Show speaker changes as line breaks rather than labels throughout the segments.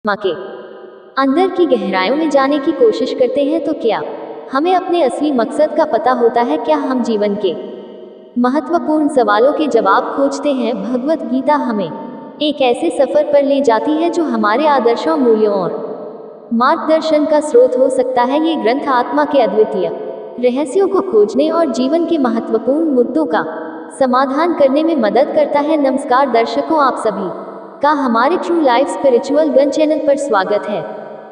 आत्मा के अंदर की गहराइयों में जाने की कोशिश करते हैं तो क्या हमें अपने असली मकसद का पता होता है? क्या हम जीवन के महत्वपूर्ण सवालों के जवाब खोजते हैं? भगवत गीता हमें एक ऐसे सफर पर ले जाती है जो हमारे आदर्शों, मूल्यों और मार्गदर्शन का स्रोत हो सकता है। ये ग्रंथ आत्मा के अद्वितीय रहस्यों को खोजने और जीवन के महत्वपूर्ण मुद्दों का समाधान करने में मदद करता है। नमस्कार दर्शकों, आप सभी का हमारे true life spiritual gun channel पर स्वागत है।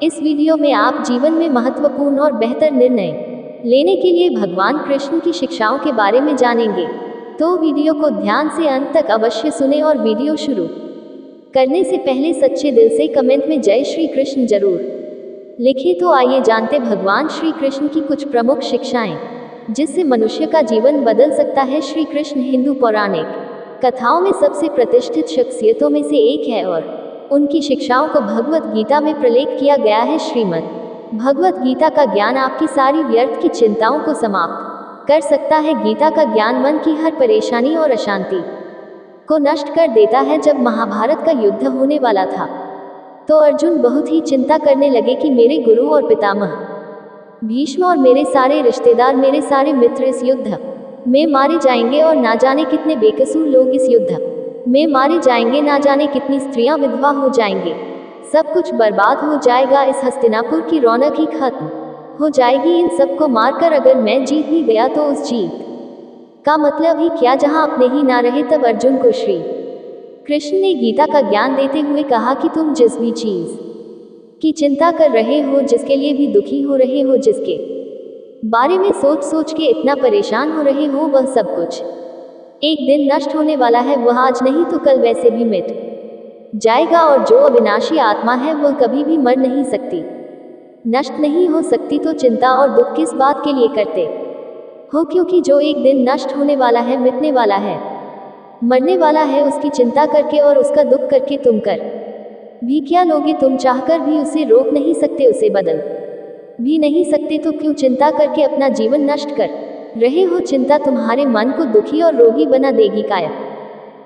इस वीडियो में आप जीवन में महत्वपूर्ण और बेहतर निर्णय लेने के लिए भगवान कृष्ण की शिक्षाओं के बारे में जानेंगे। तो वीडियो को ध्यान से अंत तक अवश्य सुने और वीडियो शुरू करने से पहले सच्चे दिल से कमेंट में जय श्री कृष्ण जरूर लिखें। तो आइए जानते भगवान श्री कृष्ण की कुछ प्रमुख शिक्षाएं जिससे मनुष्य का जीवन बदल सकता है। श्री कृष्ण हिंदू पौराणिक कथाओं में सबसे प्रतिष्ठित शख्सियतों में से एक है और उनकी शिक्षाओं को भगवत गीता में प्रलेख किया गया है। श्रीमद् भगवत गीता का ज्ञान आपकी सारी व्यर्थ की चिंताओं को समाप्त कर सकता है। गीता का ज्ञान मन की हर परेशानी और अशांति को नष्ट कर देता है। जब महाभारत का युद्ध होने वाला था तो अर्जुन बहुत ही चिंता करने लगे कि मेरे गुरु और पितामह भीष्म और मेरे सारे रिश्तेदार, मेरे सारे मित्र इस युद्ध में मारे जाएंगे और ना जाने कितने बेकसूर लोग इस युद्ध में मारे जाएंगे, ना जाने कितनी स्त्रियां विधवा हो जाएंगे, सब कुछ बर्बाद हो जाएगा, इस हस्तिनापुर की रौनक ही खत्म हो जाएगी। इन सबको मारकर अगर मैं जीत भी गया तो उस जीत का मतलब ही क्या जहां अपने ही ना रहे। तब अर्जुन को श्री कृष्ण ने गीता का ज्ञान देते हुए कहा कि तुम जिस भी चीज की चिंता कर रहे हो, जिसके लिए भी दुखी हो रहे हो, जिसके बारे में सोच सोच के इतना परेशान हो रहे हो, वह सब कुछ एक दिन नष्ट होने वाला है। वह आज नहीं तो कल वैसे भी मिट जाएगा और जो अविनाशी आत्मा है वह कभी भी मर नहीं सकती, नष्ट नहीं हो सकती। तो चिंता और दुख किस बात के लिए करते हो? क्योंकि जो एक दिन नष्ट होने वाला है, मिटने वाला है, मरने वाला है, उसकी चिंता करके और उसका दुख करके तुम कर भी क्या लोगे? तुम चाहकर भी उसे रोक नहीं सकते, उसे बदल भी नहीं सकते, तो क्यों चिंता करके अपना जीवन नष्ट कर रहे हो? चिंता तुम्हारे मन को दुखी और रोगी बना देगी, कायर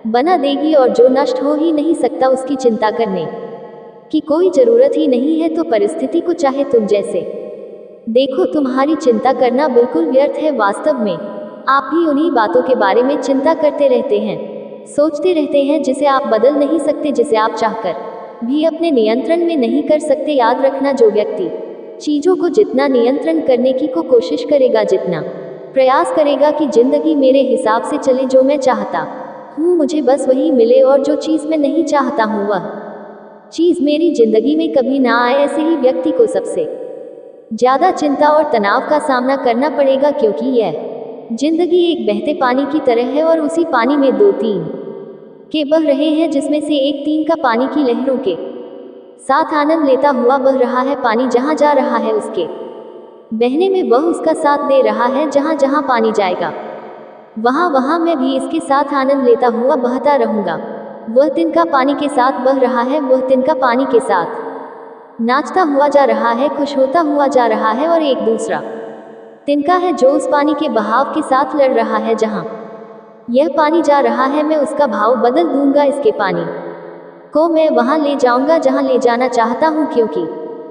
बना देगी, और जो नष्ट हो ही नहीं सकता उसकी चिंता करने की कोई जरूरत ही नहीं है। तो परिस्थिति को चाहे तुम जैसे देखो, तुम्हारी चिंता करना बिल्कुल व्यर्थ है। वास्तव में आप भी उन्हीं बातों के बारे में चिंता करते रहते हैं, सोचते रहते हैं, जिसे आप बदल नहीं सकते, जिसे आप चाहकर भी अपने नियंत्रण में नहीं कर सकते। याद रखना, जो व्यक्ति चीजों को जितना नियंत्रण करने की कोशिश करेगा, जितना प्रयास करेगा कि जिंदगी मेरे हिसाब से चले, जो मैं चाहता हूँ मुझे बस वही मिले, और जो चीज मैं नहीं चाहता हूँ वह चीज मेरी जिंदगी में कभी ना आए, ऐसे ही व्यक्ति को सबसे ज्यादा चिंता और तनाव का सामना करना पड़ेगा। क्योंकि यह जिंदगी एक बहते पानी की तरह है और उसी पानी में दो तीन के बह रहे हैं, जिसमें से एक तीन का पानी की लहरों के साथ आनंद लेता हुआ बह रहा है। पानी जहां जा रहा है उसके बहने में वह उसका साथ दे रहा है। जहां जहां पानी जाएगा वहां वहां मैं भी इसके साथ आनंद लेता हुआ बहता रहूंगा। वह तिनका पानी के साथ बह रहा है, वह तिनका पानी के साथ नाचता हुआ जा रहा है, खुश होता हुआ जा रहा है, और एक दूसरा तिनका है जो उस पानी के बहाव के साथ लड़ रहा है। जहां यह पानी जा रहा है मैं उसका भाव बदल दूंगा, इसके पानी को मैं वहां ले जाऊंगा जहां ले जाना चाहता हूं, क्योंकि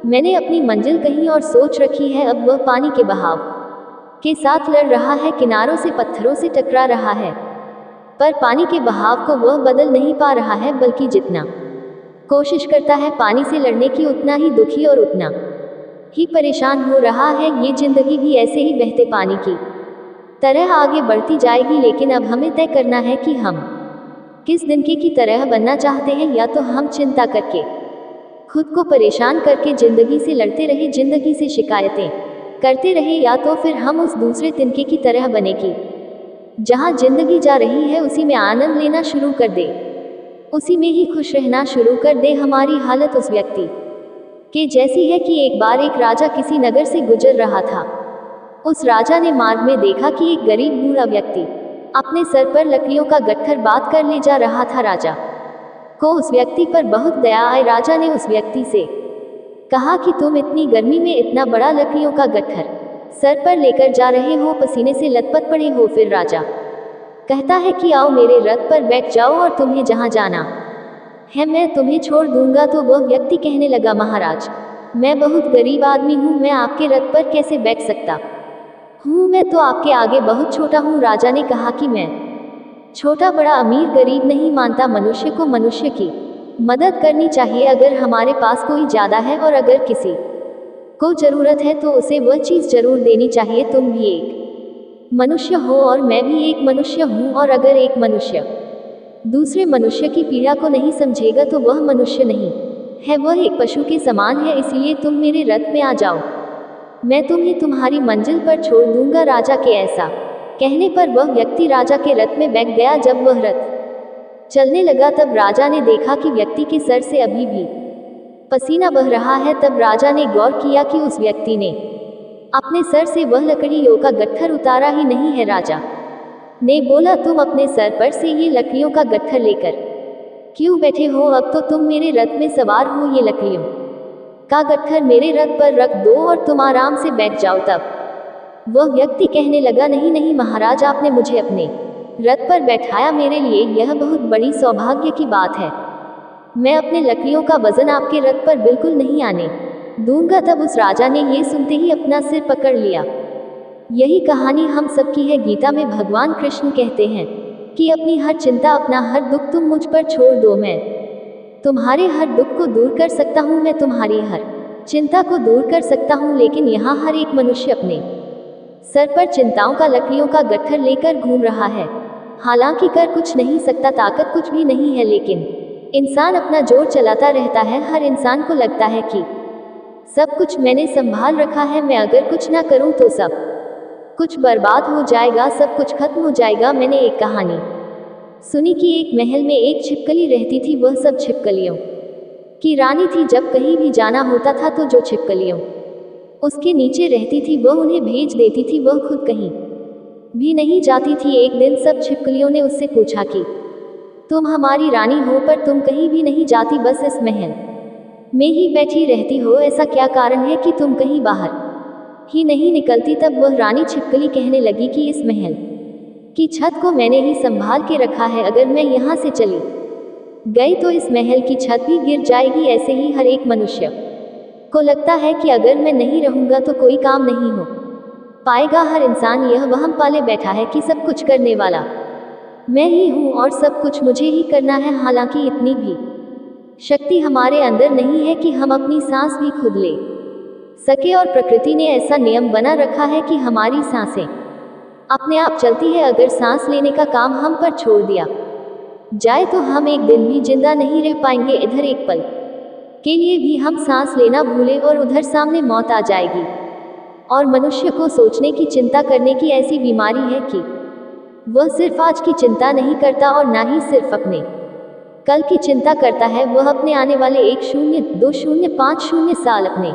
मैंने अपनी मंजिल कहीं और सोच रखी है। अब वह पानी के बहाव के साथ लड़ रहा है, किनारों से पत्थरों से टकरा रहा है, पर पानी के बहाव को वह बदल नहीं पा रहा है, बल्कि जितना कोशिश करता है पानी से लड़ने की, उतना ही दुखी और उतना ही परेशान हो रहा है। ये जिंदगी भी ऐसे ही बहते पानी की तरह आगे बढ़ती जाएगी, लेकिन अब हमें तय करना है कि हम किस दिन की तरह बनना चाहते हैं। या तो हम चिंता करके, खुद को परेशान करके जिंदगी से लड़ते रहे, जिंदगी से शिकायतें करते रहे, या तो फिर हम उस दूसरे तिनके की तरह बने कि जहां जिंदगी जा रही है उसी में आनंद लेना शुरू कर दे, उसी में ही खुश रहना शुरू कर दे। हमारी हालत उस व्यक्ति के जैसी है कि एक बार एक राजा किसी नगर से गुजर रहा था। उस राजा ने मार्ग में देखा कि एक गरीब बूढ़ा व्यक्ति अपने सर पर लकड़ियों का गट्ठर बांध कर ले जा रहा था। राजा को उस व्यक्ति पर बहुत दया आई। राजा ने उस व्यक्ति से कहा कि तुम इतनी गर्मी में इतना बड़ा लकड़ियों का गट्ठर सर पर लेकर जा रहे हो, पसीने से लथपथ पड़े हो। फिर राजा कहता है कि आओ मेरे रथ पर बैठ जाओ और तुम्हें जहां जाना है मैं तुम्हें छोड़ दूंगा। तो वह व्यक्ति कहने लगा, महाराज, मैं बहुत गरीब आदमी हूँ, मैं आपके रथ पर कैसे बैठ सकता हूँ, मैं तो आपके आगे बहुत छोटा हूँ। राजा ने कहा कि मैं छोटा बड़ा अमीर गरीब नहीं मानता, मनुष्य को मनुष्य की मदद करनी चाहिए। अगर हमारे पास कोई ज़्यादा है और अगर किसी को ज़रूरत है तो उसे वह चीज़ जरूर देनी चाहिए। तुम भी एक मनुष्य हो और मैं भी एक मनुष्य हूँ, और अगर एक मनुष्य दूसरे मनुष्य की पीड़ा को नहीं समझेगा तो वह मनुष्य नहीं है, वह एक पशु के समान है। इसलिए तुम मेरे रथ में आ जाओ, मैं तुम्हें तुम्हारी मंजिल पर छोड़ दूंगा। राजा के ऐसा कहने पर वह व्यक्ति राजा के रथ में बैठ गया। जब वह रथ चलने लगा तब राजा ने देखा कि व्यक्ति के सर से अभी भी पसीना बह रहा है। तब राजा ने गौर किया कि उस व्यक्ति ने अपने सर से वह लकड़ियों का गट्ठर उतारा ही नहीं है। राजा ने बोला, तुम अपने सर पर से ये लकड़ियों का गट्ठर लेकर क्यों बैठे हो? अब तो तुम मेरे रथ में सवार हो, ये लकड़ियों का गट्ठर मेरे रथ पर रख दो और तुम आराम से बैठ जाओ। तब वह व्यक्ति कहने लगा, नहीं नहीं महाराज, आपने मुझे अपने रथ पर बैठाया, मेरे लिए यह बहुत बड़ी सौभाग्य की बात है। मैं अपने लकड़ियों का वजन आपके रथ पर बिल्कुल नहीं आने दूंगा। तब उस राजा ने ये सुनते ही अपना सिर पकड़ लिया। यही कहानी हम सबकी है। गीता में भगवान कृष्ण कहते हैं कि अपनी हर चिंता, अपना हर दुख तुम मुझ पर छोड़ दो, मैं तुम्हारे हर दुख को दूर कर सकता हूँ, मैं तुम्हारी हर चिंता को दूर कर सकता हूँ। लेकिन यहाँ हर एक मनुष्य अपने सर पर चिंताओं का, लकड़ियों का गट्ठर लेकर घूम रहा है। हालांकि कर कुछ नहीं सकता, ताकत कुछ भी नहीं है, लेकिन इंसान अपना जोर चलाता रहता है। हर इंसान को लगता है कि सब कुछ मैंने संभाल रखा है, मैं अगर कुछ ना करूं तो सब कुछ बर्बाद हो जाएगा, सब कुछ खत्म हो जाएगा। मैंने एक कहानी सुनी कि एक महल में एक छिपकली रहती थी। वह सब छिपकलियों की रानी थी। जब कहीं भी जाना होता था तो जो छिपकलियों उसके नीचे रहती थी वह उन्हें भेज देती थी, वह खुद कहीं भी नहीं जाती थी। एक दिन सब छिपकलियों ने उससे पूछा कि तुम हमारी रानी हो पर तुम कहीं भी नहीं जाती, बस इस महल में ही बैठी रहती हो, ऐसा क्या कारण है कि तुम कहीं बाहर ही नहीं निकलती? तब वह रानी छिपकली कहने लगी कि इस महल की छत को मैंने ही संभाल के रखा है, अगर मैं यहाँ से चली गई तो इस महल की छत भी गिर जाएगी। ऐसे ही हर एक मनुष्य को लगता है कि अगर मैं नहीं रहूँगा तो कोई काम नहीं हो पाएगा। हर इंसान यह वहम पाले बैठा है कि सब कुछ करने वाला मैं ही हूँ और सब कुछ मुझे ही करना है। हालांकि इतनी भी शक्ति हमारे अंदर नहीं है कि हम अपनी सांस भी खुद ले सके, और प्रकृति ने ऐसा नियम बना रखा है कि हमारी सांसें अपने आप चलती है। अगर सांस लेने का काम हम पर छोड़ दिया जाए तो हम एक दिन भी जिंदा नहीं रह पाएंगे। इधर एक पल के लिए भी हम सांस लेना भूले और उधर सामने मौत आ जाएगी। और मनुष्य को सोचने की, चिंता करने की ऐसी बीमारी है कि वह सिर्फ आज की चिंता नहीं करता और ना ही सिर्फ अपने कल की चिंता करता है, वह अपने आने वाले 1-0, 2-0, 5-0 साल, अपने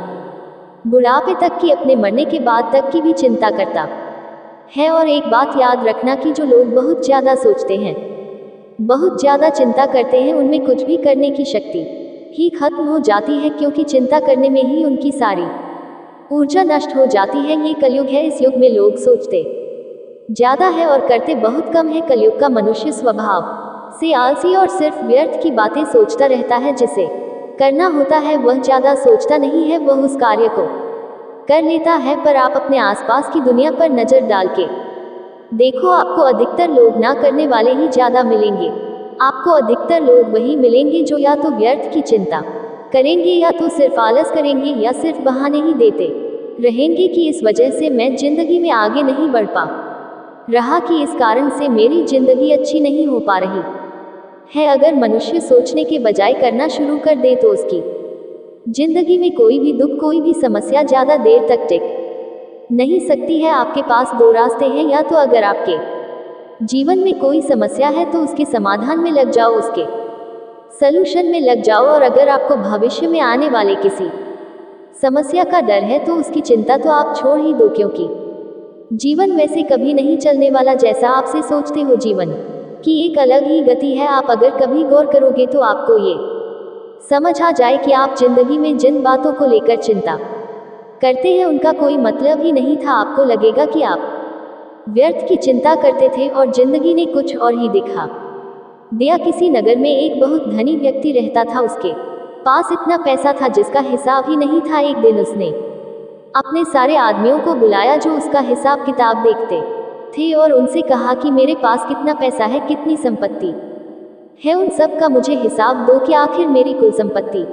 बुढ़ापे तक की, अपने मरने के बाद तक की भी चिंता करता है। और एक बात याद रखना कि जो लोग बहुत ज़्यादा सोचते हैं, बहुत ज़्यादा चिंता करते हैं, उनमें कुछ भी करने की शक्ति ही खत्म हो जाती है, क्योंकि चिंता करने में ही उनकी सारी ऊर्जा नष्ट हो जाती है। ये कलयुग है, इस युग में लोग सोचते ज़्यादा है और करते बहुत कम है। कलयुग का मनुष्य स्वभाव से आलसी और सिर्फ व्यर्थ की बातें सोचता रहता है। जिसे करना होता है वह ज़्यादा सोचता नहीं है, वह उस कार्य को कर लेता है। पर आप अपने आसपास की दुनिया पर नज़र डाल के देखो, आपको अधिकतर लोग ना करने वाले ही ज़्यादा मिलेंगे। आपको अधिकतर लोग वही मिलेंगे जो या तो व्यर्थ की चिंता करेंगे, या तो सिर्फ आलस करेंगे, या सिर्फ बहाने ही देते रहेंगे कि इस वजह से मैं जिंदगी में आगे नहीं बढ़ पा रहा, कि इस कारण से मेरी जिंदगी अच्छी नहीं हो पा रही है। अगर मनुष्य सोचने के बजाय करना शुरू कर दे तो उसकी जिंदगी में कोई भी दुख, कोई भी समस्या ज़्यादा देर तक टिक नहीं सकती है। आपके पास दो रास्ते हैं, या तो अगर आपके जीवन में कोई समस्या है तो उसके समाधान में लग जाओ, उसके सलूशन में लग जाओ, और अगर आपको भविष्य में आने वाले किसी समस्या का डर है तो उसकी चिंता तो आप छोड़ ही दो, क्योंकि जीवन वैसे कभी नहीं चलने वाला जैसा आपसे सोचते हो। जीवन की एक अलग ही गति है। आप अगर कभी गौर करोगे तो आपको ये समझ आ जाए कि आप जिंदगी में जिन बातों को लेकर चिंता करते हैं उनका कोई मतलब ही नहीं था। आपको लगेगा कि आप व्यर्थ की चिंता करते थे और जिंदगी ने कुछ और ही दिखा दिया किसी नगर में एक बहुत धनी व्यक्ति रहता था। उसके पास इतना पैसा था जिसका हिसाब ही नहीं था। एक दिन उसने अपने सारे आदमियों को बुलाया जो उसका हिसाब किताब देखते थे और उनसे कहा कि मेरे पास कितना पैसा है, कितनी संपत्ति है, उन सब का मुझे हिसाब दो कि आखिर मेरी कुल संपत्ति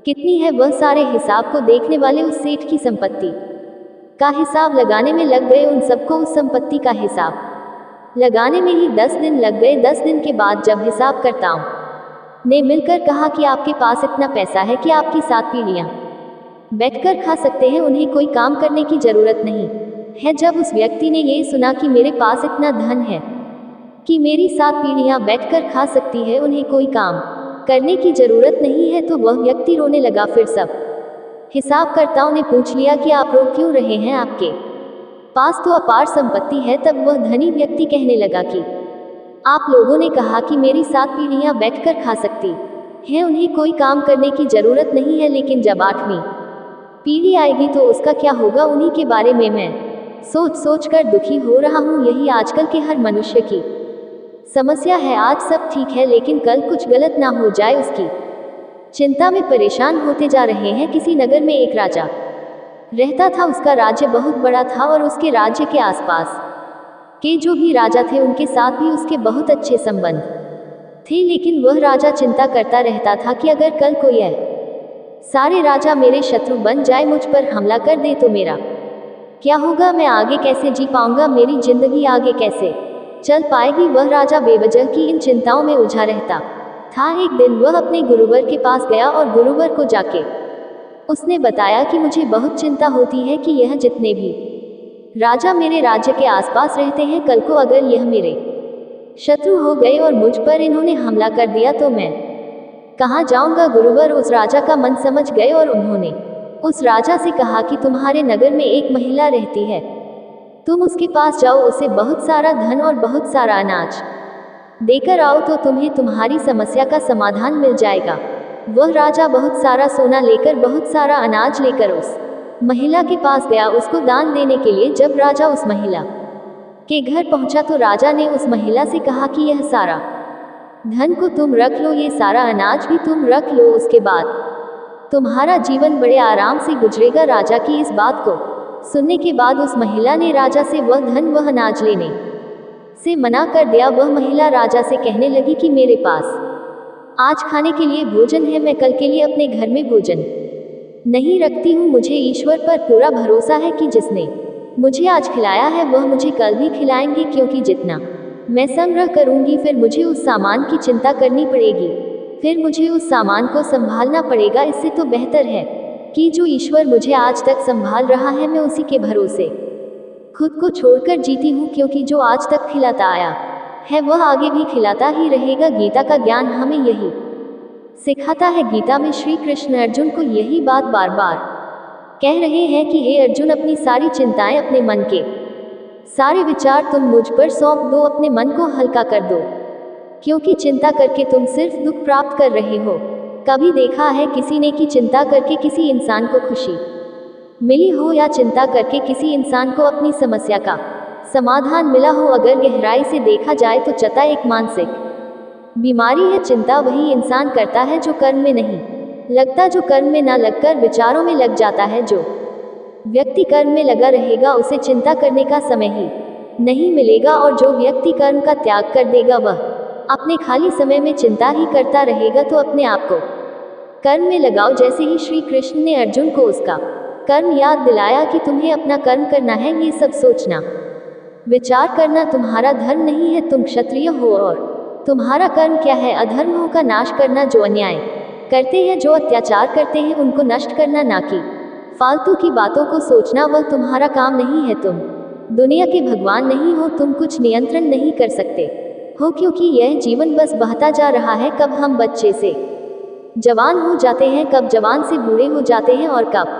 कितनी है। वह सारे हिसाब को देखने वाले उस सेठ की संपत्ति का हिसाब लगाने में लग गए। उन सबको उस संपत्ति का हिसाब लगाने में ही 10 दिन लग गए। 10 दिन के बाद जब हिसाबकर्ताओं ने मिलकर कहा कि आपके पास इतना पैसा है कि आपकी 7 पीढ़ियां बैठकर खा सकते हैं, उन्हें कोई काम करने की जरूरत नहीं है। जब उस व्यक्ति ने ये सुना कि मेरे पास इतना धन है कि मेरी 7 पीढ़ियां बैठकर खा सकती है, उन्हें कोई काम करने की जरूरत नहीं है, तो वह व्यक्ति रोने लगा। फिर सब हिसाबकर्ताओं ने पूछ लिया कि आप रो क्यों रहे हैं, आपके पास तो अपार संपत्ति है। तब वह धनी व्यक्ति कहने लगा कि आप लोगों ने कहा कि मेरी 7 पीढ़ियां बैठकर खा सकती हैं, उन्हें कोई काम करने की जरूरत नहीं है, लेकिन जब 8वीं पीढ़ी आएगी तो उसका क्या होगा, उन्हीं के बारे में मैं सोच सोच कर दुखी हो रहा हूँ। यही आजकल के हर मनुष्य की समस्या है। आज सब ठीक है लेकिन कल कुछ गलत ना हो जाए, उसकी चिंता में परेशान होते जा रहे हैं। किसी नगर में एक राजा रहता था। उसका राज्य बहुत बड़ा था और उसके राज्य के आसपास के जो भी राजा थे उनके साथ भी उसके बहुत अच्छे संबंध थे। लेकिन वह राजा चिंता करता रहता था कि अगर कल कोई सारे राजा मेरे शत्रु बन जाए, मुझ पर हमला कर दे तो मेरा क्या होगा, मैं आगे कैसे जी पाऊंगा, मेरी जिंदगी आगे कैसे चल पाएगी। वह राजा बेवजह की इन चिंताओं में उलझा रहता था। एक दिन वह अपने गुरुवर के पास गया और गुरुवर को जाके उसने बताया कि मुझे बहुत चिंता होती है कि यह जितने भी राजा मेरे राज्य के आसपास रहते हैं, कल को अगर यह मेरे शत्रु हो गए और मुझ पर इन्होंने हमला कर दिया तो मैं कहाँ जाऊंगा। गुरुवर उस राजा का मन समझ गए और उन्होंने उस राजा से कहा कि तुम्हारे नगर में एक महिला रहती है, तुम उसके पास जाओ, उसे बहुत सारा धन और बहुत सारा अनाज देकर आओ तो तुम्हें तुम्हारी समस्या का समाधान मिल जाएगा। वह राजा बहुत सारा सोना लेकर, बहुत सारा अनाज लेकर उस महिला के पास गया उसको दान देने के लिए। जब राजा उस महिला के घर पहुंचा तो राजा ने उस महिला से कहा कि यह सारा धन को तुम रख लो, ये सारा अनाज भी तुम रख लो, उसके बाद तुम्हारा जीवन बड़े आराम से गुजरेगा। राजा की इस बात को सुनने के बाद उस महिला ने राजा से वह धन वह अनाज लेने से मना कर दिया। वह महिला राजा से कहने लगी कि मेरे पास आज खाने के लिए भोजन है, मैं कल के लिए अपने घर में भोजन नहीं रखती हूँ। मुझे ईश्वर पर पूरा भरोसा है कि जिसने मुझे आज खिलाया है वह मुझे कल भी खिलाएंगे, क्योंकि जितना मैं संग्रह करूंगी फिर मुझे उस सामान की चिंता करनी पड़ेगी, फिर मुझे उस सामान को संभालना पड़ेगा। इससे तो बेहतर है कि जो ईश्वर मुझे आज तक संभाल रहा है मैं उसी के भरोसे खुद को छोड़कर जीती हूँ, क्योंकि जो आज तक खिलाता आया है वह आगे भी खिलाता ही रहेगा। गीता का ज्ञान हमें यही सिखाता है। गीता में श्री कृष्ण अर्जुन को यही बात बार बार कह रहे हैं कि हे अर्जुन, अपनी सारी चिंताएं, अपने मन के सारे विचार तुम मुझ पर सौंप दो, अपने मन को हल्का कर दो, क्योंकि चिंता करके तुम सिर्फ दुख प्राप्त कर रहे हो। कभी देखा है किसी ने कि चिंता करके किसी इंसान को खुशी मिली हो, या चिंता करके किसी इंसान को अपनी समस्या का समाधान मिला हो? अगर गहराई से देखा जाए तो चिंता एक मानसिक बीमारी है। चिंता वही इंसान करता है जो कर्म में नहीं लगता, जो कर्म में ना लगकर विचारों में लग जाता है। जो व्यक्ति कर्म में लगा रहेगा उसे चिंता करने का समय ही नहीं मिलेगा, और जो व्यक्ति कर्म का त्याग कर देगा वह अपने खाली समय में चिंता ही करता रहेगा। तो अपने आप को कर्म में लगाओ। जैसे ही श्री कृष्ण ने अर्जुन को उसका कर्म याद दिलाया कि तुम्हें अपना कर्म करना है, ये सब सोचना विचार करना तुम्हारा धर्म नहीं है, तुम क्षत्रिय हो और तुम्हारा कर्म क्या है? अधर्मों का नाश करना, जो अन्याय करते हैं, जो अत्याचार करते हैं उनको नष्ट करना, ना कि फालतू की बातों को सोचना। वह तुम्हारा काम नहीं है। तुम दुनिया के भगवान नहीं हो, तुम कुछ नियंत्रण नहीं कर सकते हो, क्योंकि यह जीवन बस बहता जा रहा है। कब हम बच्चे से जवान हो जाते हैं, कब जवान से बूढ़े हो जाते हैं और कब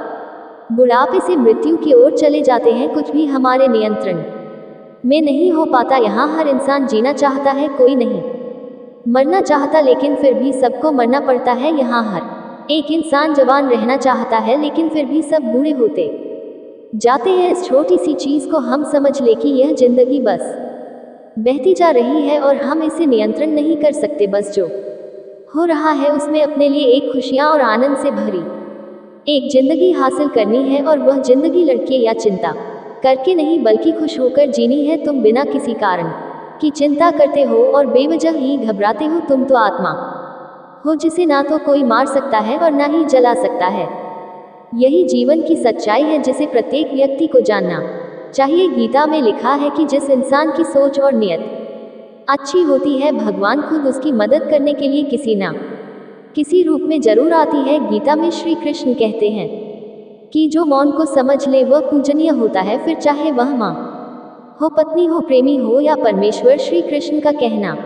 बुढ़ापे से मृत्यु की ओर चले जाते हैं, कुछ भी हमारे नियंत्रण में नहीं हो पाता। यहाँ हर इंसान जीना चाहता है, कोई नहीं मरना चाहता, लेकिन फिर भी सबको मरना पड़ता है। यहाँ हर एक इंसान जवान रहना चाहता है, लेकिन फिर भी सब बूढ़े होते जाते हैं। इस छोटी सी चीज को हम समझ ले कि यह जिंदगी बस बहती जा रही है और हम इसे नियंत्रण नहीं कर सकते। बस जो हो रहा है उसमें अपने लिए एक खुशियाँ और आनंद से भरी एक जिंदगी हासिल करनी है, और वह जिंदगी लड़के या चिंता करके नहीं बल्कि खुश होकर जीनी है। तुम बिना किसी कारण की चिंता करते हो और बेवजह ही घबराते हो। तुम तो आत्मा हो जिसे ना तो कोई मार सकता है और ना ही जला सकता है। यही जीवन की सच्चाई है जिसे प्रत्येक व्यक्ति को जानना चाहिए। गीता में लिखा है कि जिस इंसान की सोच और नियत अच्छी होती है, भगवान खुद उसकी मदद करने के लिए किसी ना किसी रूप में जरूर आती है। गीता में श्री कृष्ण कहते हैं कि जो मौन को समझ ले वह पूजनीय होता है, फिर चाहे वह माँ हो, पत्नी हो, प्रेमी हो या परमेश्वर। श्री कृष्ण का कहना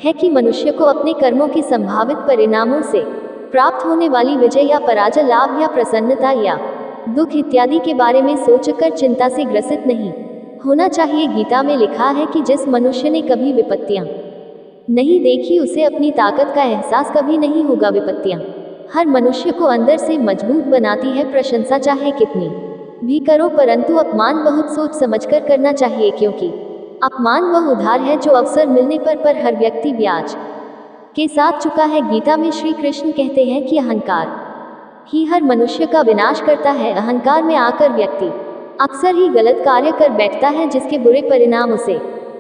है कि मनुष्य को अपने कर्मों के संभावित परिणामों से प्राप्त होने वाली विजय या पराजय, लाभ या प्रसन्नता या दुख इत्यादि के बारे में सोचकर चिंता से ग्रसित नहीं होना चाहिए। गीता में लिखा है कि जिस मनुष्य ने कभी विपत्तियां नहीं देखी उसे अपनी ताकत का एहसास कभी नहीं होगा। विपत्तियां हर मनुष्य को अंदर से मजबूत बनाती है। प्रशंसा चाहे कितनी भी करो, परंतु अपमान बहुत सोच समझकर करना चाहिए, क्योंकि अपमान वह उधार है जो अवसर मिलने पर हर व्यक्ति ब्याज के साथ चुका है। गीता में श्री कृष्ण कहते हैं कि अहंकार ही हर मनुष्य का विनाश करता है। अहंकार में आकर व्यक्ति अक्सर ही गलत कार्य कर बैठता है, जिसके बुरे परिणाम उसे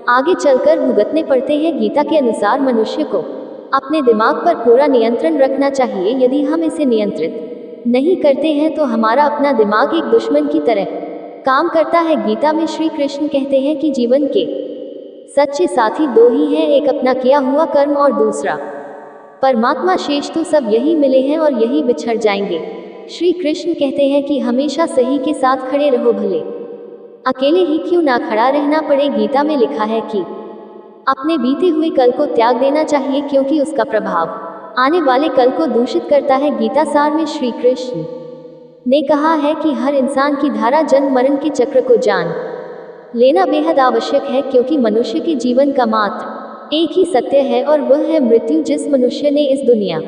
आगे चलकर भुगतने पड़ते हैं। गीता के अनुसार मनुष्य को अपने दिमाग पर पूरा नियंत्रण रखना चाहिए। यदि हम इसे नियंत्रित नहीं करते हैं तो हमारा अपना दिमाग एक दुश्मन की तरह काम करता है। गीता में श्री कृष्ण कहते हैं कि जीवन के सच्चे साथी दो ही हैं, एक अपना किया हुआ कर्म और दूसरा परमात्मा। शेष तो सब यही मिले हैं और यही बिछड़ जाएंगे। श्री कृष्ण कहते हैं कि हमेशा सही के साथ खड़े रहो, भले अकेले ही क्यों ना खड़ा रहना पड़े। गीता में लिखा है कि अपने बीते हुए कल को त्याग देना चाहिए, क्योंकि उसका प्रभाव आने वाले कल को दूषित करता है। गीता सार में श्री कृष्ण ने कहा है कि हर इंसान की धारा जन्म मरण के चक्र को जान लेना बेहद आवश्यक है, क्योंकि मनुष्य के जीवन का मात्र एक ही सत्य है और वह है मृत्यु। जिस मनुष्य ने इस दुनिया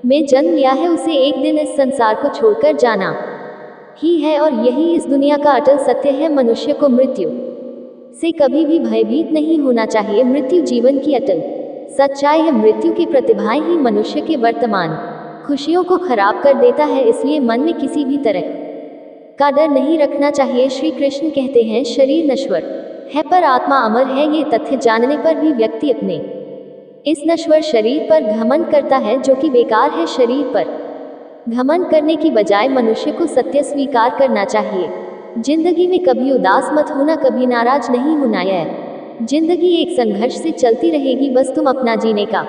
में जन्म लिया है उसे एक दिन इस संसार को छोड़कर जाना ही है, और यही इस दुनिया का अटल सत्य है। मनुष्य को मृत्यु से कभी भी भयभीत नहीं होना चाहिए। मृत्यु जीवन की अटल सच्चाई है। मृत्यु की प्रतिभाएं ही मनुष्य के वर्तमान खुशियों को खराब कर देता है, इसलिए मन में किसी भी तरह का डर नहीं रखना चाहिए। श्री कृष्ण कहते हैं शरीर नश्वर है पर आत्मा अमर है। ये तथ्य जानने पर भी व्यक्ति अपने इस नश्वर शरीर पर घमंड करता है, जो कि बेकार है। शरीर पर घमंड करने की बजाय मनुष्य को सत्य स्वीकार करना चाहिए। जिंदगी में कभी उदास मत होना, कभी नाराज नहीं होना। यह जिंदगी एक संघर्ष से चलती रहेगी, बस तुम अपना जीने का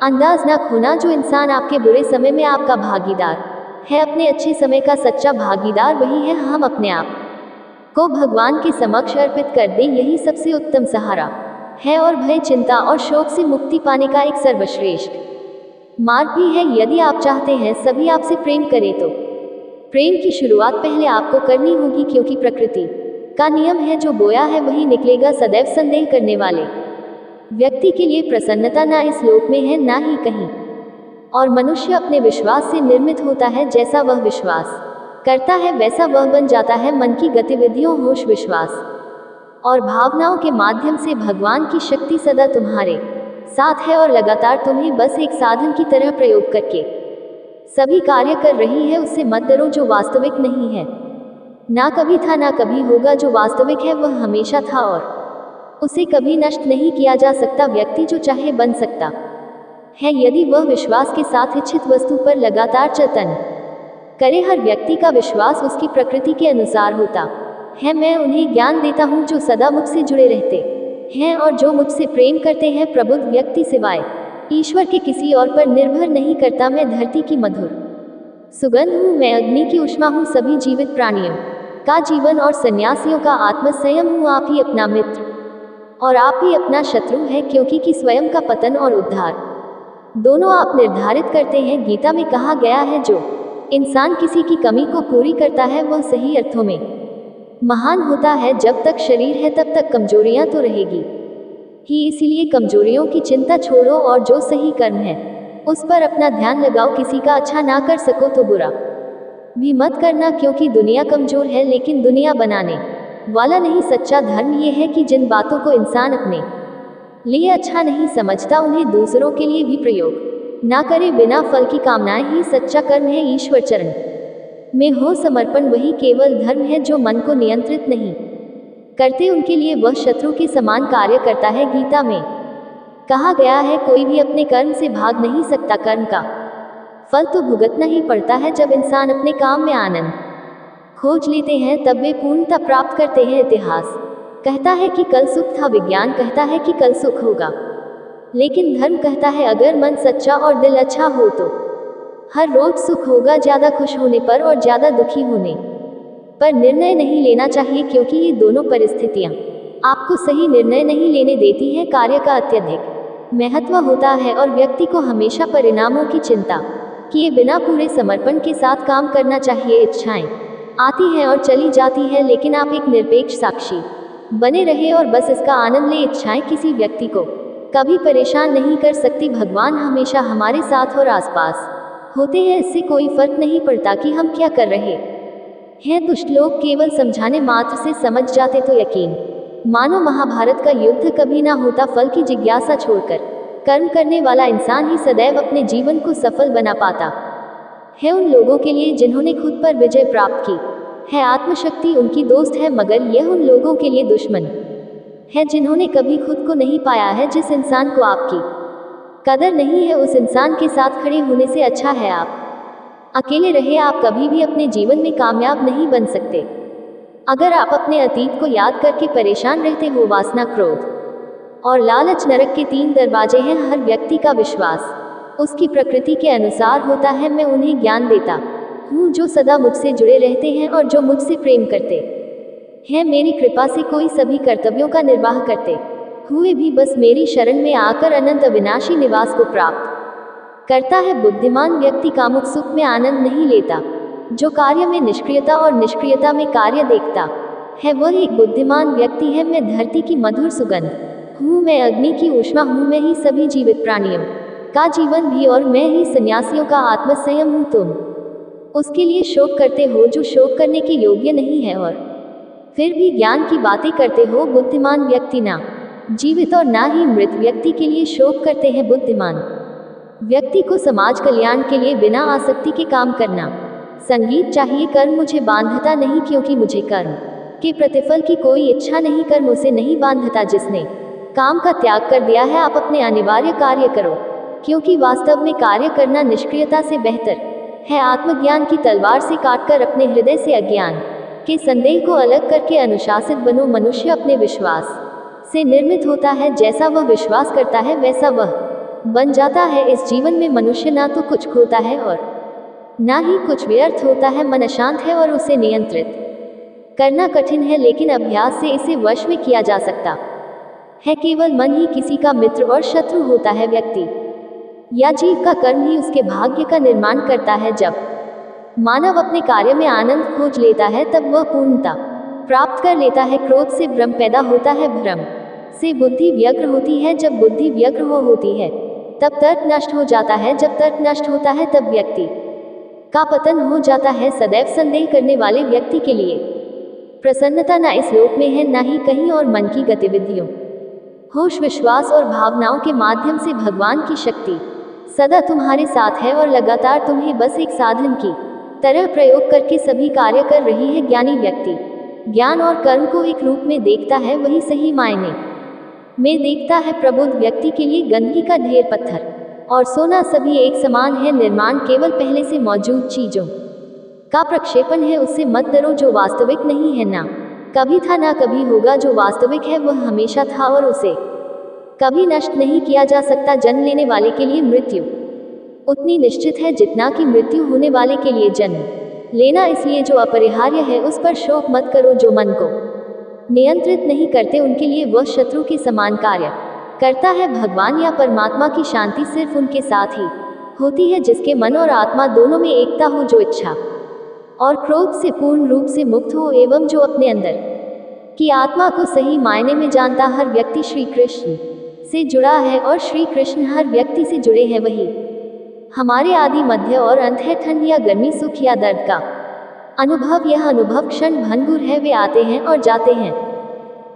अंदाज ना खोना। जो इंसान आपके बुरे समय में आपका भागीदार है, अपने अच्छे समय का सच्चा भागीदार वही है। हम अपने आप को भगवान के समक्ष अर्पित कर दें, यही सबसे उत्तम सहारा है और भय, चिंता और शोक से मुक्ति पाने का एक सर्वश्रेष्ठ मार्ग भी है। यदि आप चाहते हैं सभी आपसे प्रेम करें तो प्रेम की शुरुआत पहले आपको करनी होगी, क्योंकि प्रकृति का नियम है जो बोया है वही निकलेगा। सदैव संदेह करने वाले व्यक्ति के लिए प्रसन्नता ना इस लोक में है ना ही कहीं और। मनुष्य अपने विश्वास से निर्मित होता है, जैसा वह विश्वास करता है वैसा वह बन जाता है। मन की गतिविधियों, होश, विश्वास और भावनाओं के माध्यम से भगवान की शक्ति सदा तुम्हारे साथ है और लगातार तुम्हें बस एक साधन की तरह प्रयोग करके सभी कार्य कर रही है। उससे मत डरो जो वास्तविक नहीं है, ना कभी था ना कभी होगा। जो वास्तविक है वह हमेशा था और उसे कभी नष्ट नहीं किया जा सकता। व्यक्ति जो चाहे बन सकता है, यदि वह विश्वास के साथ इच्छित वस्तु पर लगातार चिंतन करे। हर व्यक्ति का विश्वास उसकी प्रकृति के अनुसार होता है। मैं उन्हें ज्ञान देता हूँ जो सदा मुझसे जुड़े रहते हैं और जो मुझसे प्रेम करते हैं। प्रबुद्ध व्यक्ति सिवाय ईश्वर के किसी और पर निर्भर नहीं करता। मैं धरती की मधुर सुगंध हूँ, मैं अग्नि की उष्मा हूँ, सभी जीवित प्राणियों का जीवन और सन्यासियों का आत्म संयम हूँ। आप ही अपना मित्र और आप ही अपना शत्रु है, क्योंकि कि स्वयं का पतन और उद्धार दोनों आप निर्धारित करते हैं। गीता में कहा गया है जो इंसान किसी की कमी को पूरी करता है वह सही अर्थों में महान होता है। जब तक शरीर है तब तक कमजोरियां तो रहेगी ही, इसीलिए कमजोरियों की चिंता छोड़ो और जो सही कर्म है उस पर अपना ध्यान लगाओ। किसी का अच्छा ना कर सको तो बुरा भी मत करना, क्योंकि दुनिया कमजोर है लेकिन दुनिया बनाने वाला नहीं। सच्चा धर्म ये है कि जिन बातों को इंसान अपने लिए अच्छा नहीं समझता उन्हें दूसरों के लिए भी प्रयोग ना करे बिना फल की कामनाएं ही सच्चा कर्म है। ईश्वर चरण में हो समर्पण वही केवल धर्म है। जो मन को नियंत्रित नहीं करते उनके लिए वह शत्रु के समान कार्य करता है। गीता में कहा गया है कोई भी अपने कर्म से भाग नहीं सकता, कर्म का फल तो भुगतना ही पड़ता है। जब इंसान अपने काम में आनंद खोज लेते हैं तब वे पूर्णता प्राप्त करते हैं। इतिहास कहता है कि कल सुख था, विज्ञान कहता है कि कल सुख होगा, लेकिन धर्म कहता है अगर मन सच्चा और दिल अच्छा हो तो हर रोज सुख होगा। ज्यादा खुश होने पर और ज्यादा दुखी होने पर निर्णय नहीं लेना चाहिए, क्योंकि ये दोनों परिस्थितियां आपको सही निर्णय नहीं लेने देती हैं। कार्य का अत्यधिक महत्व होता है और व्यक्ति को हमेशा परिणामों की चिंता किए बिना पूरे समर्पण के साथ काम करना चाहिए। इच्छाएं आती हैं और चली जाती हैं, लेकिन आप एक निरपेक्ष साक्षी बने रहे और बस इसका आनंद ले। इच्छाएं किसी व्यक्ति को कभी परेशान नहीं कर सकती। भगवान हमेशा हमारे साथ और आसपास होते हैं। इससे कोई फर्क नहीं पड़ता कि हम क्या कर रहे हैं। दुष्ट लोग केवल समझाने मात्र से समझ जाते तो यकीन मानो महाभारत का युद्ध कभी ना होता। फल की जिज्ञासा छोड़कर कर्म करने वाला इंसान ही सदैव अपने जीवन को सफल बना पाता है। उन लोगों के लिए जिन्होंने खुद पर विजय प्राप्त की है, आत्मशक्ति उनकी दोस्त है, मगर यह उन लोगों के लिए दुश्मन है जिन्होंने कभी खुद को नहीं पाया है। जिस इंसान को आपकी कदर नहीं है उस इंसान के साथ खड़े होने से अच्छा है आप अकेले रहे। आप कभी भी अपने जीवन में कामयाब नहीं बन सकते अगर आप अपने अतीत को याद करके परेशान रहते हो। वासना, क्रोध और लालच नरक के 3 दरवाजे हैं। हर व्यक्ति का विश्वास उसकी प्रकृति के अनुसार होता है। मैं उन्हें ज्ञान देता हूँ जो सदा मुझसे जुड़े रहते हैं और जो मुझसे प्रेम करते हैं। मेरी कृपा से कोई सभी कर्तव्यों का निर्वाह करते हुए भी बस मेरी शरण में आकर अनंत अविनाशी निवास को प्राप्त करता है। बुद्धिमान व्यक्ति कामुक सुख में आनंद नहीं लेता, जो कार्य में निष्क्रियता और निष्क्रियता में कार्य देखता है वह एक बुद्धिमान व्यक्ति है। मैं धरती की मधुर सुगंध हूँ, मैं अग्नि की ऊष्मा हूँ, मैं ही सभी जीवित प्राणियों का जीवन भी और मैं ही सन्यासियों का आत्मसंयम हूँ। तुम उसके लिए शोक करते हो जो शोक करने के योग्य नहीं है और फिर भी ज्ञान की बातें करते हो। बुद्धिमान व्यक्ति ना जीवित और ना ही मृत व्यक्ति के लिए शोक करते हैं। बुद्धिमान व्यक्ति को समाज कल्याण के लिए बिना आसक्ति के काम करना संगीत चाहिए। कर्म मुझे बांधता नहीं, क्योंकि मुझे कर्म के प्रतिफल की कोई इच्छा नहीं। कर्म उसे नहीं बांधता जिसने काम का त्याग कर दिया है। आप अपने अनिवार्य कार्य करो, क्योंकि वास्तव में कार्य करना निष्क्रियता से बेहतर है। आत्मज्ञान की तलवार से काटकर अपने हृदय से अज्ञान के संदेह को अलग करके अनुशासित बनो। मनुष्य अपने विश्वास से निर्मित होता है। जैसा वह विश्वास करता है वैसा वह बन जाता है। इस जीवन में मनुष्य ना तो कुछ खोता है और ना ही कुछ व्यर्थ होता है। मन अशांत है और उसे नियंत्रित करना कठिन है, लेकिन अभ्यास से इसे वश में किया जा सकता है। केवल मन ही किसी का मित्र और शत्रु होता है। व्यक्ति या जीव का कर्म ही उसके भाग्य का निर्माण करता है। जब मानव अपने कार्य में आनंद खोज लेता है तब वह पूर्णता प्राप्त कर लेता है। क्रोध से भ्रम पैदा होता है, भ्रम से बुद्धि व्यग्र होती है। जब बुद्धि व्यग्र होती है तब तर्क नष्ट हो जाता है। जब तर्क नष्ट होता है तब व्यक्ति का पतन हो जाता है। सदैव संदेह करने वाले व्यक्ति के लिए प्रसन्नता न इस लोक में है न ही कहीं और। मन की गतिविधियों, होश, विश्वास और भावनाओं के माध्यम से भगवान की शक्ति सदा तुम्हारे साथ है और लगातार तुम्हें बस एक साधन की तरह प्रयोग करके सभी कार्य कर रही है। ज्ञानी व्यक्ति ज्ञान और कर्म को एक रूप में देखता है, वही सही मायने में देखता है। प्रबुद्ध व्यक्ति के लिए गंदगी का ढेर, पत्थर और सोना सभी एक समान है। निर्माण केवल पहले से मौजूद चीजों का प्रक्षेपण है। उससे मत डरो जो वास्तविक नहीं है। ना कभी था ना कभी होगा। जो वास्तविक है वह हमेशा था और उसे कभी नष्ट नहीं किया जा सकता। जन्म लेने वाले के लिए मृत्यु उतनी निश्चित है जितना कि मृत्यु होने वाले के लिए जन्म लेना। इसलिए जो अपरिहार्य है उस पर शोक मत करो। जो मन को नियंत्रित नहीं करते उनके लिए वह शत्रु के समान कार्य करता है। भगवान या परमात्मा की शांति सिर्फ उनके साथ ही होती है जिसके मन और आत्मा दोनों में एकता हो, जो इच्छा और क्रोध से पूर्ण रूप से मुक्त हो एवं जो अपने अंदर की आत्मा को सही मायने में जानता। हर व्यक्ति श्री कृष्ण से जुड़ा है और श्री कृष्ण हर व्यक्ति से जुड़े हैं। वही हमारे आदि, मध्य और अंत है। ठंड या गर्मी, सुख या दर्द का अनुभव, यह अनुभव क्षण भंगुर है। वे आते हैं और जाते हैं,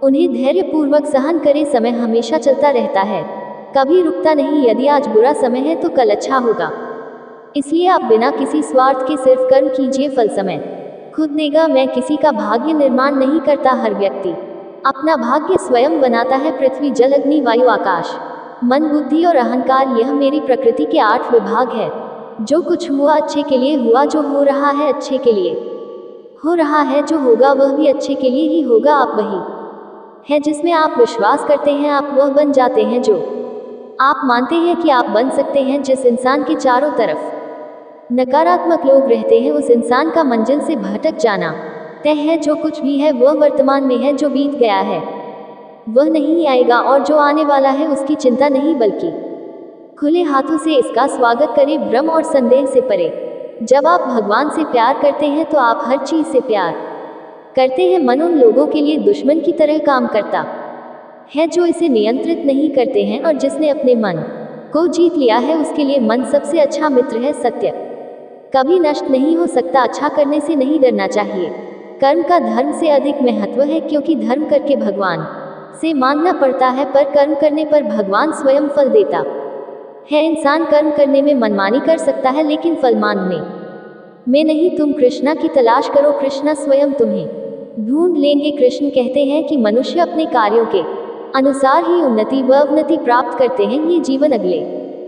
उन्हें धैर्यपूर्वक सहन करे, समय हमेशा चलता रहता है, कभी रुकता नहीं। यदि आज बुरा समय है तो कल अच्छा होगा। इसलिए आप बिना किसी स्वार्थ के सिर्फ कर्म कीजिए, फल समय खुद देगा। मैं किसी का भाग्य निर्माण नहीं करता, हर व्यक्ति अपना भाग्य स्वयं बनाता है। पृथ्वी, जल, अग्नि, वायु, आकाश, मन, बुद्धि और अहंकार, यह मेरी प्रकृति के 8 विभाग है। जो कुछ हुआ अच्छे के लिए हुआ, जो हो रहा है अच्छे के लिए हो रहा है, जो होगा वह भी अच्छे के लिए ही होगा। आप वही है जिसमें आप विश्वास करते हैं, आप वह बन जाते हैं जो आप मानते हैं कि आप बन सकते हैं। जिस इंसान के चारों तरफ नकारात्मक लोग रहते हैं, उस इंसान का मंजिल से भटक जाना तय है। जो कुछ भी है वह वर्तमान में है, जो बीत गया है वह नहीं आएगा, और जो आने वाला है उसकी चिंता नहीं, बल्कि खुले हाथों से इसका स्वागत करें, भ्रम और संदेह से परे। जब आप भगवान से प्यार करते हैं तो आप हर चीज से प्यार करते हैं। मन उन लोगों के लिए दुश्मन की तरह काम करता है जो इसे नियंत्रित नहीं करते हैं, और जिसने अपने मन को जीत लिया है उसके लिए मन सबसे अच्छा मित्र है। सत्य कभी नष्ट नहीं हो सकता, अच्छा करने से नहीं डरना चाहिए। कर्म का धर्म से अधिक महत्व है, क्योंकि धर्म करके भगवान से मांगना पड़ता है, पर कर्म करने पर भगवान स्वयं फल देता है। इंसान कर्म करने में मनमानी कर सकता है, लेकिन फल मांगने में नहीं। तुम कृष्णा की तलाश करो, कृष्णा स्वयं तुम्हें ढूंढ लेंगे। कृष्ण कहते हैं कि मनुष्य अपने कार्यों के अनुसार ही उन्नति व अवनति प्राप्त करते हैं। ये जीवन अगले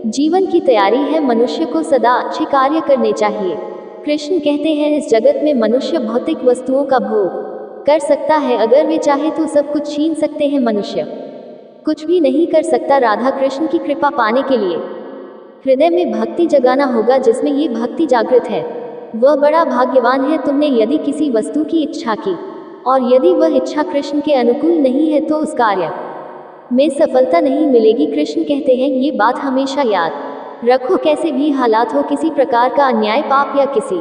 जीवन की तैयारी है, मनुष्य को सदा अच्छे कार्य करने चाहिए। कृष्ण कहते हैं, इस जगत में मनुष्य भौतिक वस्तुओं का भोग कर सकता है, अगर वे चाहे तो सब कुछ छीन सकते हैं, मनुष्य कुछ भी नहीं कर सकता। राधा कृष्ण की कृपा पाने के लिए हृदय में भक्ति जगाना होगा, जिसमें ये भक्ति जागृत है वह बड़ा भाग्यवान है। तुमने यदि किसी वस्तु की इच्छा की और यदि वह इच्छा कृष्ण के अनुकूल नहीं है तो उस कार्य में सफलता नहीं मिलेगी। कृष्ण कहते हैं, ये बात हमेशा याद रखो, कैसे भी हालात हो, किसी प्रकार का अन्याय, पाप या किसी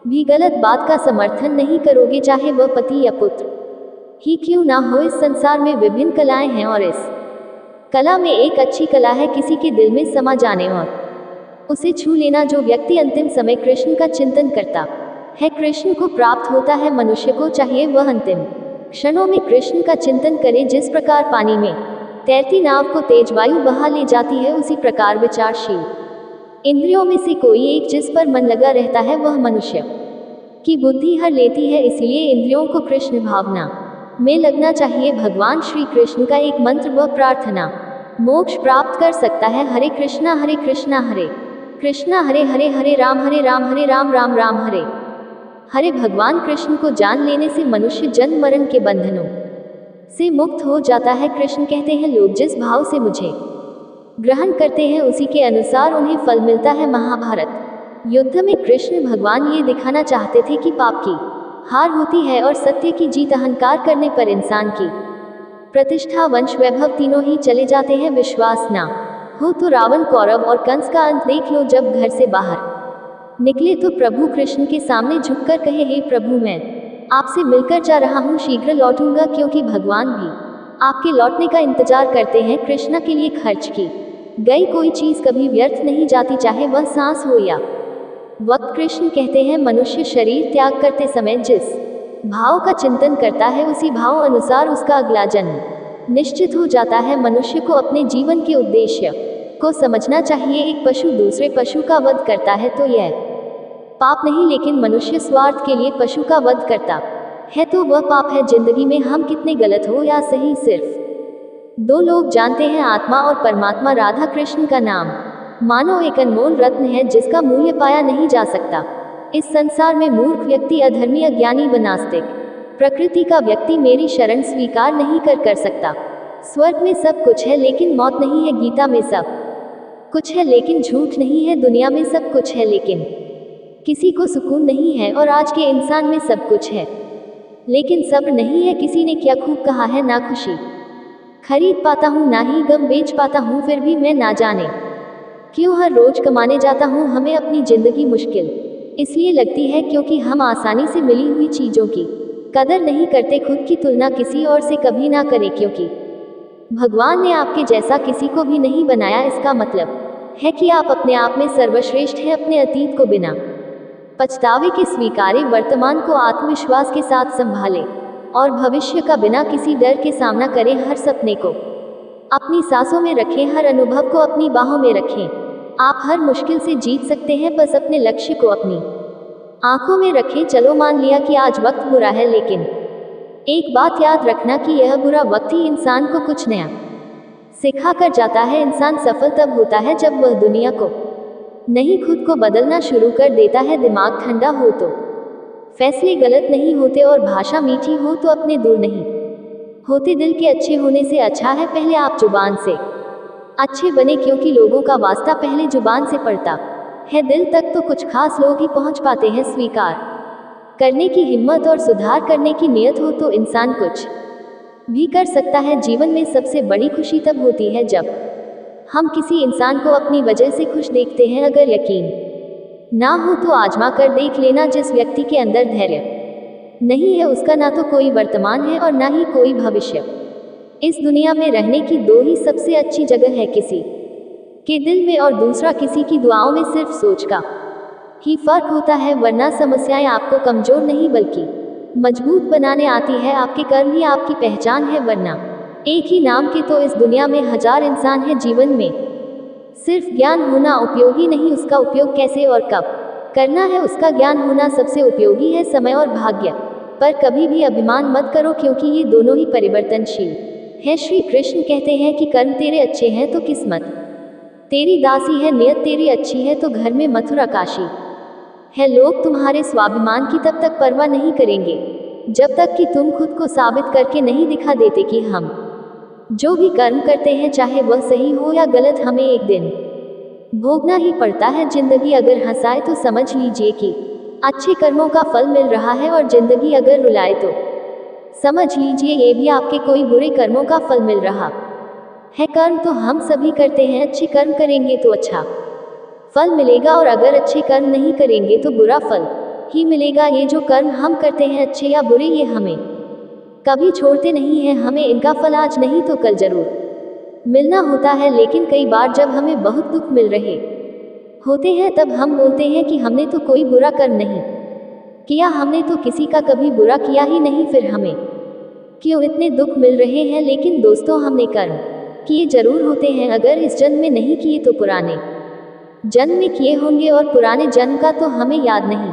भी गलत बात का समर्थन नहीं करोगे, चाहे वह पति या पुत्र ही क्यों ना हो। इस संसार में विभिन्न कलाएं हैं, और इस कला में एक अच्छी कला है किसी के दिल में समा जाने और उसे छू लेना। जो व्यक्ति अंतिम समय कृष्ण का चिंतन करता है, कृष्ण को प्राप्त होता है। मनुष्य को चाहिए वह अंतिम क्षणों में कृष्ण का चिंतन करे। जिस प्रकार पानी में तैरती नाव को तेज वायु बहा ले जाती है, उसी प्रकार विचारशील इंद्रियों में से कोई एक जिस पर मन लगा रहता है वह मनुष्य की बुद्धि हर लेती है। इसलिए इंद्रियों को कृष्ण भावना में लगना चाहिए। भगवान श्री कृष्ण का एक मंत्र व प्रार्थना मोक्ष प्राप्त कर सकता है। हरे कृष्णा हरे कृष्णा हरे हरे हरे राम हरे राम राम राम हरे हरे। भगवान कृष्ण को जान लेने से मनुष्य जन्म मरण के बंधनों से मुक्त हो जाता है। कृष्ण कहते हैं, लोग जिस भाव से मुझे ग्रहण करते हैं उसी के अनुसार उन्हें फल मिलता है। महाभारत युद्ध में कृष्ण भगवान ये दिखाना चाहते थे कि पाप की हार होती है और सत्य की जीत। अहंकार करने पर इंसान की प्रतिष्ठा, वंश, वैभव तीनों ही चले जाते हैं। विश्वास ना हो तो रावण, कौरव और कंस का अंत देख लो। जब घर से बाहर निकले तो प्रभु कृष्ण के सामने झुककर कहे, हे प्रभु, मैं आपसे मिलकर जा रहा हूँ, शीघ्र लौटूंगा। क्योंकि भगवान भी आपके लौटने का इंतजार करते हैं। कृष्ण के लिए खर्च की गई कोई चीज कभी व्यर्थ नहीं जाती, चाहे वह सांस हो या वक्त। कृष्ण कहते हैं, मनुष्य शरीर त्याग करते समय जिस भाव का चिंतन करता है, उसी भाव अनुसार उसका अगला जन्म निश्चित हो जाता है। मनुष्य को अपने जीवन के उद्देश्य को समझना चाहिए। एक पशु दूसरे पशु का वध करता है तो यह पाप नहीं, लेकिन मनुष्य स्वार्थ के लिए पशु का वध करता है तो वह पाप है। जिंदगी में हम कितने गलत हो या सही, सिर्फ 2 लोग जानते हैं, आत्मा और परमात्मा। राधा कृष्ण का नाम मानो एक अनमोल रत्न है जिसका मूल्य पाया नहीं जा सकता। इस संसार में मूर्ख व्यक्ति, अधर्मी, अज्ञानी व नास्तिक प्रकृति का व्यक्ति मेरी शरण स्वीकार नहीं कर सकता। स्वर्ग में सब कुछ है लेकिन मौत नहीं है, गीता में सब कुछ है लेकिन झूठ नहीं है, दुनिया में सब कुछ है लेकिन किसी को सुकून नहीं है, और आज के इंसान में सब कुछ है लेकिन सब्र नहीं है। किसी ने क्या खूब कहा है, ना खुशी खरीद पाता हूँ ना ही गम बेच पाता हूँ, फिर भी मैं ना जाने क्यों हर रोज कमाने जाता हूँ। हमें अपनी जिंदगी मुश्किल इसलिए लगती है क्योंकि हम आसानी से मिली हुई चीजों की कदर नहीं करते। खुद की तुलना किसी और से कभी ना करें, क्योंकि भगवान ने आपके जैसा किसी को भी नहीं बनाया। इसका मतलब है कि आप अपने आप में सर्वश्रेष्ठ हैं। अपने अतीत को बिना पछतावे के स्वीकारें, वर्तमान को आत्मविश्वास के साथ संभालें और भविष्य का बिना किसी डर के सामना करें। हर सपने को अपनी सांसों में रखें, हर अनुभव को अपनी बाहों में रखें। आप हर मुश्किल से जीत सकते हैं, बस अपने लक्ष्य को अपनी आंखों में रखें। चलो मान लिया कि आज वक्त बुरा है, लेकिन एक बात याद रखना कि यह बुरा वक्त ही इंसान को कुछ नया सिखा कर जाता है। इंसान सफल तब होता है जब वह दुनिया को नहीं, खुद को बदलना शुरू कर देता है। दिमाग ठंडा हो तो फैसले गलत नहीं होते, और भाषा मीठी हो तो अपने दूर नहीं होते। दिल के अच्छे होने से अच्छा है पहले आप जुबान से अच्छे बने, क्योंकि लोगों का वास्ता पहले जुबान से पड़ता है। दिल तक तो कुछ खास लोग ही पहुंच पाते हैं। स्वीकार करने की हिम्मत और सुधार करने की नीयत हो तो इंसान कुछ भी कर सकता है। जीवन में सबसे बड़ी खुशी तब होती है जब हम किसी इंसान को अपनी वजह से खुश देखते हैं। अगर यकीन ना हो तो आजमा कर देख लेना, जिस व्यक्ति के अंदर धैर्य नहीं है उसका ना तो कोई वर्तमान है और ना ही कोई भविष्य। इस दुनिया में रहने की दो ही सबसे अच्छी जगह है, किसी के दिल में और दूसरा किसी की दुआओं में। सिर्फ सोच का ही फर्क होता है, वरना समस्याएं आपको कमजोर नहीं बल्कि मजबूत बनाने आती है। आपके कर्म ही आपकी पहचान है, वरना एक ही नाम के तो इस दुनिया में हजार इंसान है। जीवन में सिर्फ ज्ञान होना उपयोगी नहीं, उसका उपयोग कैसे और कब करना है उसका ज्ञान होना सबसे उपयोगी है। समय और भाग्य पर कभी भी अभिमान मत करो, क्योंकि ये दोनों ही परिवर्तनशील है। श्री कृष्ण कहते हैं कि कर्म तेरे अच्छे हैं तो किस्मत तेरी दासी है, नियत तेरी अच्छी है तो घर में मथुरा काशी है। लोग तुम्हारे स्वाभिमान की तब तक परवाह नहीं करेंगे जब तक कि तुम खुद को साबित करके नहीं दिखा देते कि हम जो भी कर्म करते हैं, चाहे वह सही हो या गलत, हमें एक दिन भोगना ही पड़ता है। जिंदगी अगर हंसाए तो समझ लीजिए कि अच्छे कर्मों का फल मिल रहा है, और जिंदगी अगर रुलाए तो समझ लीजिए ये भी आपके कोई बुरे कर्मों का फल मिल रहा है। कर्म तो हम सभी करते हैं, अच्छे कर्म करेंगे तो अच्छा फल मिलेगा, और अगर अच्छे कर्म नहीं करेंगे तो बुरा फल ही मिलेगा। ये जो कर्म हम करते हैं, अच्छे या बुरे, ये हमें कभी छोड़ते नहीं हैं। हमें इनका फल आज नहीं तो कल जरूर मिलना होता है। लेकिन कई बार जब हमें बहुत दुख मिल रहे होते हैं, तब हम बोलते हैं कि हमने तो कोई बुरा कर्म नहीं किया, हमने तो किसी का कभी बुरा किया ही नहीं, फिर हमें क्यों इतने दुख मिल रहे हैं। लेकिन दोस्तों, हमने कर्म किए जरूर होते हैं, अगर इस जन्म में नहीं किए तो पुराने जन्म में किए होंगे, और पुराने जन्म का तो हमें याद नहीं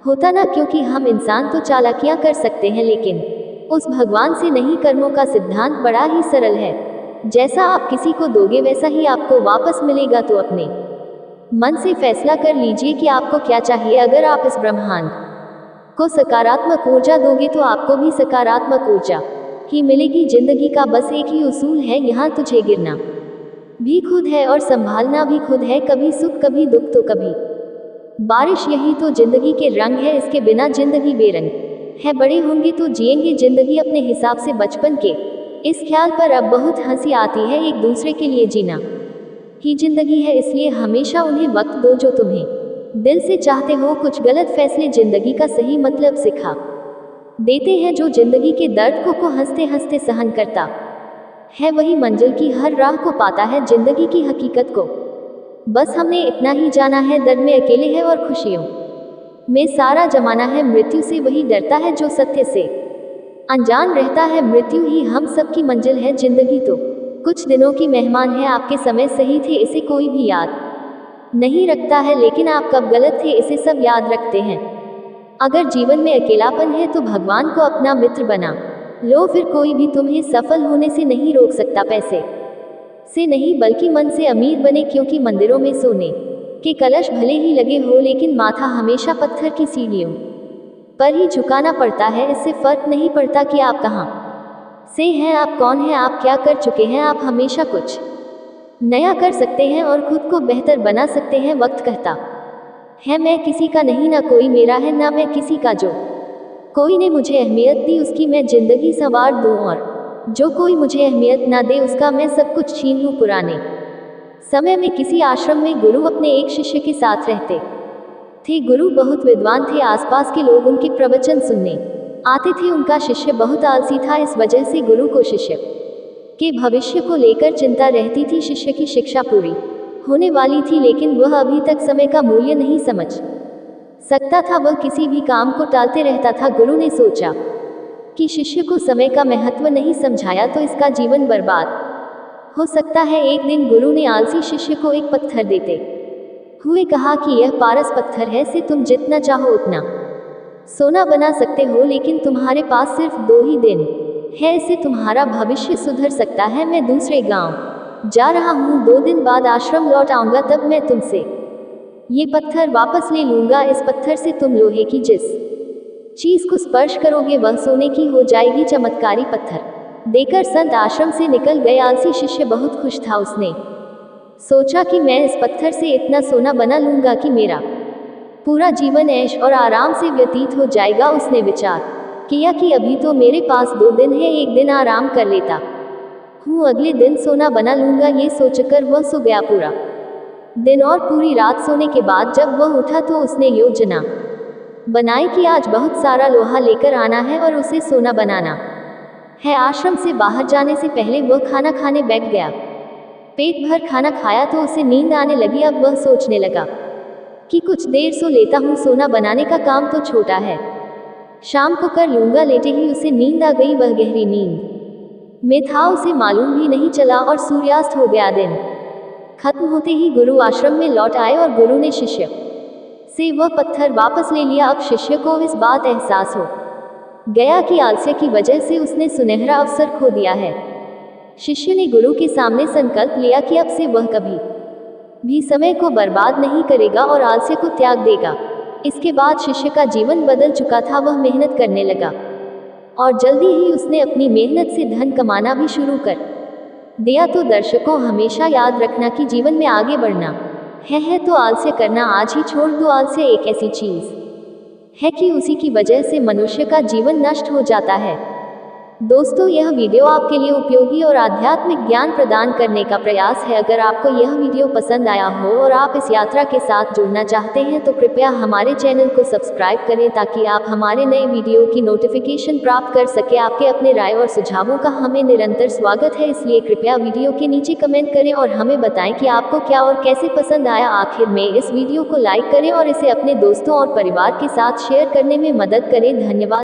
होता ना, क्योंकि हम इंसान तो चालाकियां कर सकते हैं लेकिन उस भगवान से नहीं। कर्मों का सिद्धांत बड़ा ही सरल है, जैसा आप किसी को दोगे वैसा ही आपको वापस मिलेगा। तो अपने मन से फैसला कर लीजिए कि आपको क्या चाहिए। अगर आप इस ब्रह्मांड को सकारात्मक ऊर्जा दोगे तो आपको भी सकारात्मक ऊर्जा ही मिलेगी। जिंदगी का बस एक ही उसूल है, यहाँ तुझे गिरना भी खुद है और संभालना भी खुद है। कभी सुख कभी दुख तो कभी बारिश, यही तो जिंदगी के रंग है, इसके बिना जिंदगी बेरंग है। बड़े होंगे तो जिएंगे जिंदगी अपने हिसाब से। बचपन के इस ख्याल पर अब बहुत हंसी आती है, एक दूसरे के लिए जीना ही जिंदगी है, इसलिए हमेशा उन्हें वक्त दो जो तुम्हें दिल से चाहते हो। कुछ गलत फैसले जिंदगी का सही मतलब सिखा देते हैं। जो जिंदगी के दर्द को हंसते हंसते सहन करता है, वही मंजिल की हर राह को पाता है। जिंदगी की हकीकत को बस हमने इतना ही जाना है, दर्द में अकेले है और खुशियों में सारा जमाना है। मृत्यु से वही डरता है जो सत्य से अनजान रहता है। मृत्यु ही हम सबकी मंजिल है। जिंदगी तो कुछ दिनों की मेहमान है, आपके समय सही थे इसे कोई भी याद नहीं रखता है, लेकिन आप कब गलत थे इसे सब याद रखते हैं। अगर जीवन में अकेलापन है तो भगवान को अपना मित्र बना लो, फिर कोई भी तुम्हें सफल होने से नहीं रोक सकता। पैसे से नहीं बल्कि मन से अमीर बने, क्योंकि मंदिरों में सोने के कलश भले ही लगे हो, लेकिन माथा हमेशा पत्थर की सीढ़ियों पर ही झुकाना पड़ता है। इससे फर्क नहीं पड़ता कि आप कहाँ से हैं, आप कौन हैं, आप क्या कर चुके हैं। आप हमेशा कुछ नया कर सकते हैं और खुद को बेहतर बना सकते हैं। वक्त कहता है मैं किसी का नहीं, ना कोई मेरा है, ना मैं किसी का। जो कोई ने मुझे अहमियत दी उसकी मैं जिंदगी संवार दूं, और जो कोई मुझे अहमियत ना दे उसका मैं सब कुछ छीन लूं। पुराने समय में किसी आश्रम में गुरु अपने एक शिष्य के साथ रहते थे। गुरु बहुत विद्वान थे, आसपास के लोग उनके प्रवचन सुनने आते थे। उनका शिष्य बहुत आलसी था, इस वजह से गुरु को शिष्य के भविष्य को लेकर चिंता रहती थी। शिष्य की शिक्षा पूरी होने वाली थी, लेकिन वह अभी तक समय का मूल्य नहीं समझ सकता था। वह किसी भी काम को टालते रहता था। गुरु ने सोचा कि शिष्य को समय का महत्व नहीं समझाया तो इसका जीवन बर्बाद हो सकता है। एक दिन गुरु ने आलसी शिष्य को एक पत्थर देते हुए कहा कि यह पारस पत्थर है, से तुम जितना चाहो उतना सोना बना सकते हो, लेकिन तुम्हारे पास सिर्फ 2 ही दिन है, इससे तुम्हारा भविष्य सुधर सकता है। मैं दूसरे गांव जा रहा हूँ, 2 दिन बाद आश्रम लौट आऊंगा, तब मैं तुमसे ये पत्थर वापस ले लूंगा। इस पत्थर से तुम लोहे की जिस चीज को स्पर्श करोगे वह सोने की हो जाएगी। चमत्कारी पत्थर देकर संत आश्रम से निकल गए। आलसी शिष्य बहुत खुश था। उसने सोचा कि मैं इस पत्थर से इतना सोना बना लूंगा कि मेरा पूरा जीवन ऐश और आराम से व्यतीत हो जाएगा। उसने विचार किया कि अभी तो मेरे पास 2 दिन है, एक दिन आराम कर लेता हूँ, अगले दिन सोना बना लूंगा। ये सोचकर वह सो गया। पूरा दिन और पूरी रात सोने के बाद जब वह उठा तो उसने योजना बनाई कि आज बहुत सारा लोहा लेकर आना है और उसे सोना बनाना है। आश्रम से बाहर जाने से पहले वह खाना खाने बैठ गया। पेट भर खाना खाया तो उसे नींद आने लगी। अब वह सोचने लगा कि कुछ देर सो लेता हूँ, सोना बनाने का काम तो छोटा है, शाम को कर लूंगा। लेटे ही उसे नींद आ गई। वह गहरी नींद में था, उसे मालूम भी नहीं चला और सूर्यास्त हो गया। दिन खत्म होते ही गुरु आश्रम में लौट आए और गुरु ने शिष्य से वह पत्थर वापस ले लिया। अब शिष्य को इस बात एहसास हो गया कि आलस्य की वजह से उसने सुनहरा अवसर खो दिया है। शिष्य ने गुरु के सामने संकल्प लिया कि अब से वह कभी भी समय को बर्बाद नहीं करेगा और आलस्य को त्याग देगा। इसके बाद शिष्य का जीवन बदल चुका था। वह मेहनत करने लगा और जल्दी ही उसने अपनी मेहनत से धन कमाना भी शुरू कर दिया। तो दर्शकों, हमेशा याद रखना कि जीवन में आगे बढ़ना है तो आलस्य करना आज ही छोड़ दो। आलस्य एक ऐसी चीज है कि उसी की वजह से मनुष्य का जीवन नष्ट हो जाता है। दोस्तों, यह वीडियो आपके लिए उपयोगी और आध्यात्मिक ज्ञान प्रदान करने का प्रयास है। अगर आपको यह वीडियो पसंद आया हो और आप इस यात्रा के साथ जुड़ना चाहते हैं तो कृपया हमारे चैनल को सब्सक्राइब करें ताकि आप हमारे नए वीडियो की नोटिफिकेशन प्राप्त कर सके। आपके अपने राय और सुझावों का हमें निरंतर स्वागत है, इसलिए कृपया वीडियो के नीचे कमेंट करें और हमें बताएं कि आपको क्या और कैसे पसंद आया। आखिर में इस वीडियो को लाइक करें और इसे अपने दोस्तों और परिवार के साथ शेयर करने में मदद करें। धन्यवाद।